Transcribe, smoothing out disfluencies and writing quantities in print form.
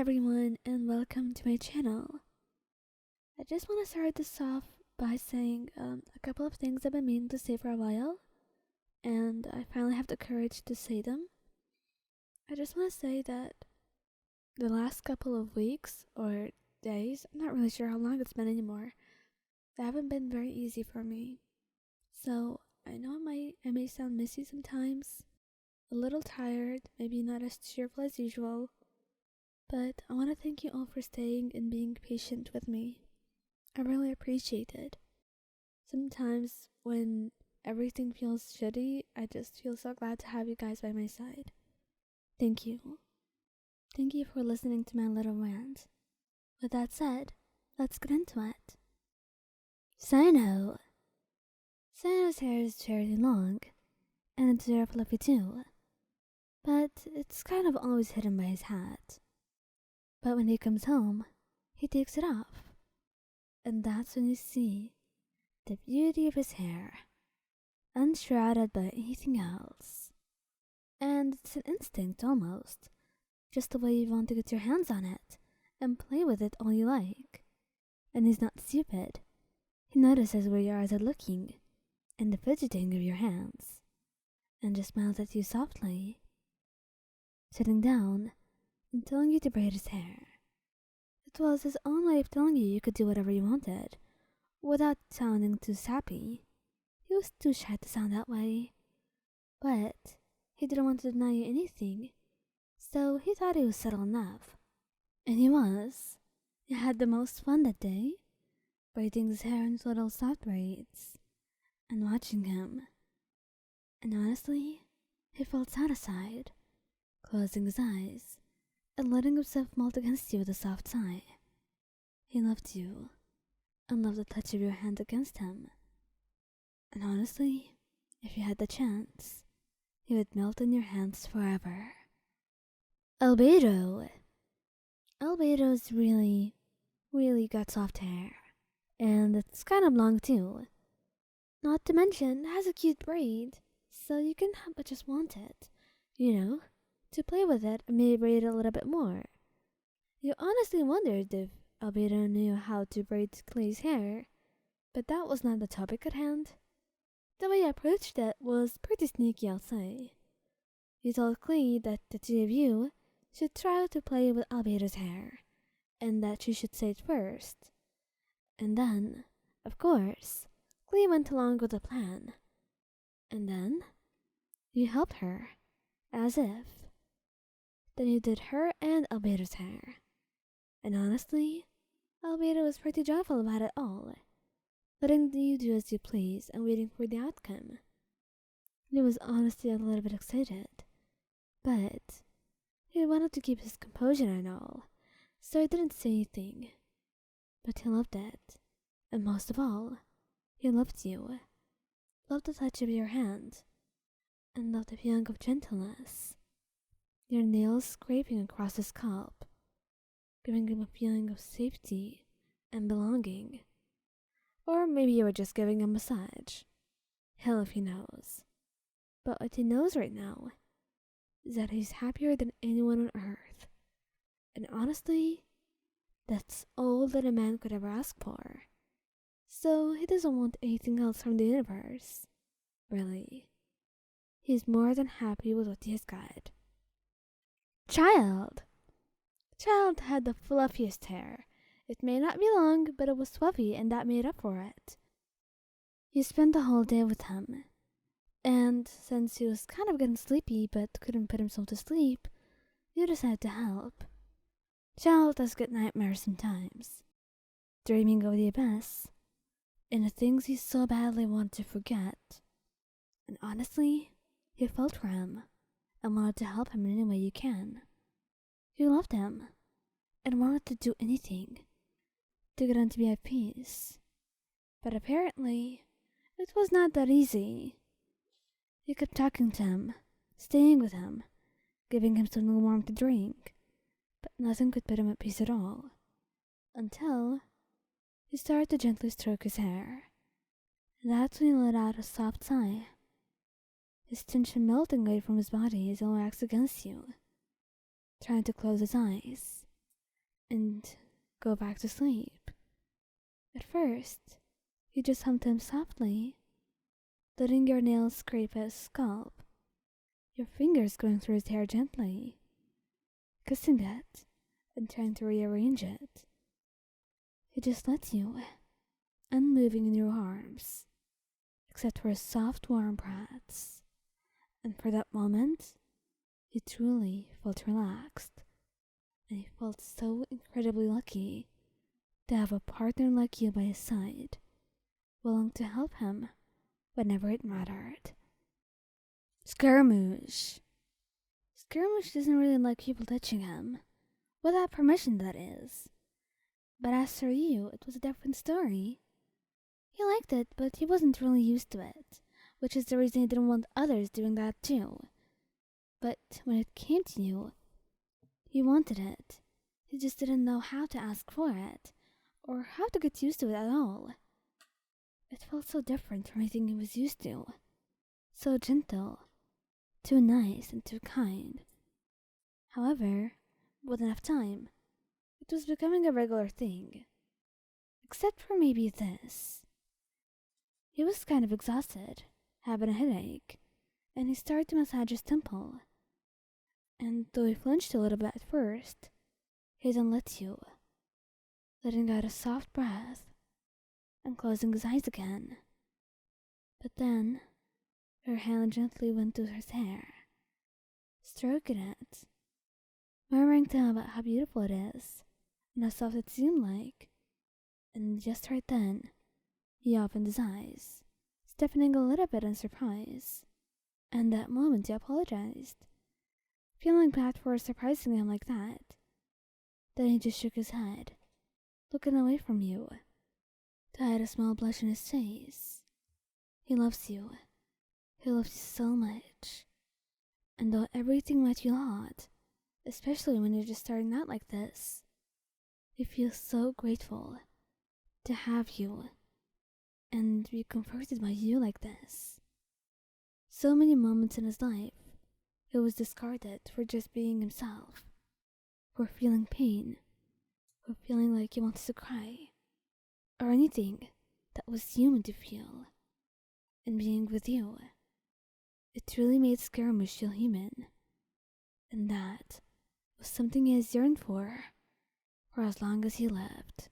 everyone, and welcome to my channel. I just want to start this off by saying a couple of things I've been meaning to say for a while, and I finally have the courage to say them. I just want to say that the last couple of weeks or days, I'm not really sure how long it's been anymore, they haven't been very easy for me. So I know I may sound missy sometimes, a little tired, maybe not as cheerful as usual, but I want to thank you all for staying and being patient with me. I really appreciate it. Sometimes when everything feels shitty, I just feel so glad to have you guys by my side. Thank you. Thank you for listening to my little rant. With that said, let's get into it. Cyno. Cyno's hair is fairly long, and it's very fluffy too, but it's kind of always hidden by his hat. But when he comes home, he takes it off, and that's when you see the beauty of his hair, unshrouded by anything else. And it's an instinct almost, just the way you want to get your hands on it and play with it all you like. And he's not stupid. He notices where your eyes are looking and the fidgeting of your hands, and just smiles at you softly, sitting down and telling you to braid his hair. It was his own way of telling you could do whatever you wanted, without sounding too sappy. He was too shy to sound that way, but he didn't want to deny you anything, so he thought he was subtle enough. And he was. He had the most fun that day, braiding his hair into little soft braids, and watching him. And honestly, he felt satisfied, closing his eyes and letting himself melt against you with a soft sigh. He loved you, and loved the touch of your hand against him. And honestly, if you had the chance, he would melt in your hands forever. Albedo. Albedo's really got soft hair, and it's kind of long too. Not to mention, it has a cute braid, so you can help but just want it, to play with it and maybe braid it a little bit more. You honestly wondered if Albedo knew how to braid Clay's hair, but that was not the topic at hand. The way I approached it was pretty sneaky, I'll say. You told Clay that the two of you should try to play with Albedo's hair, and that she should say it first. And then, of course, Clay went along with the plan. And then, you helped her, as if. Then you did her and Albedo's hair. And honestly, Albedo was pretty joyful about it all, letting you do as you please and waiting for the outcome. He was honestly a little bit excited, but he wanted to keep his composure and all, so he didn't say anything. But he loved it, and most of all, he loved you, loved the touch of your hand, and loved the feeling of gentleness, your nails scraping across his scalp, giving him a feeling of safety and belonging. Or maybe you were just giving him a massage. Hell if he knows. But what he knows right now is that he's happier than anyone on earth. And honestly, that's all that a man could ever ask for. So he doesn't want anything else from the universe. Really. He's more than happy with what he has got. Childe. Childe had the fluffiest hair. It may not be long, but it was fluffy, and that made up for it. You spent the whole day with him, and since he was kind of getting sleepy but couldn't put himself to sleep, you decided to help. Childe does get nightmares sometimes, dreaming of the abyss, and the things he so badly wanted to forget. And honestly, you felt for him, and wanted to help him in any way you can. You loved him, and wanted to do anything to get him to be at peace. But apparently, it was not that easy. You kept talking to him, staying with him, giving him something warm to drink, but nothing could put him at peace at all, until you started to gently stroke his hair. That's when he let out a soft sigh, his tension melting away from his body as he relaxed against you, trying to close his eyes. and go back to sleep. At first, you just humped him softly, letting your nails scrape at his scalp, your fingers going through his hair gently, kissing it and trying to rearrange it. He just let you, unmoving in your arms, except for his soft, warm breaths. And for that moment, he truly felt relaxed, and he felt so incredibly lucky to have a partner like you by his side, willing to help him whenever it mattered. Scaramouche. Scaramouche doesn't really like people touching him, without permission, that is. But as for you, it was a different story. He liked it, but he wasn't really used to it, which is the reason he didn't want others doing that too. But when it came to you, he wanted it. He just didn't know how to ask for it, or how to get used to it at all. It felt so different from anything he was used to. So gentle, too nice and too kind. However, with enough time, it was becoming a regular thing. Except for maybe this. He was kind of exhausted, having a headache, and he started to massage his temple. And though he flinched a little bit at first, he then let you, letting out a soft breath and closing his eyes again. But then, her hand gently went to his hair, stroking it, murmuring to him about how beautiful it is and how soft it seemed like. And just right then, he opened his eyes, stiffening a little bit in surprise. And that moment he apologized, feeling bad for surprising him like that. Then he just shook his head, looking away from you, to hide a small blush in his face. He loves you. He loves you so much. And though everything might feel odd, especially when you're just starting out like this, he feels so grateful to have you and be comforted by you like this. So many moments in his life, he was discarded for just being himself, for feeling pain, for feeling like he wants to cry, or anything that was human to feel. And being with you, it really made Scaramouche feel human, and that was something he has yearned for as long as he lived.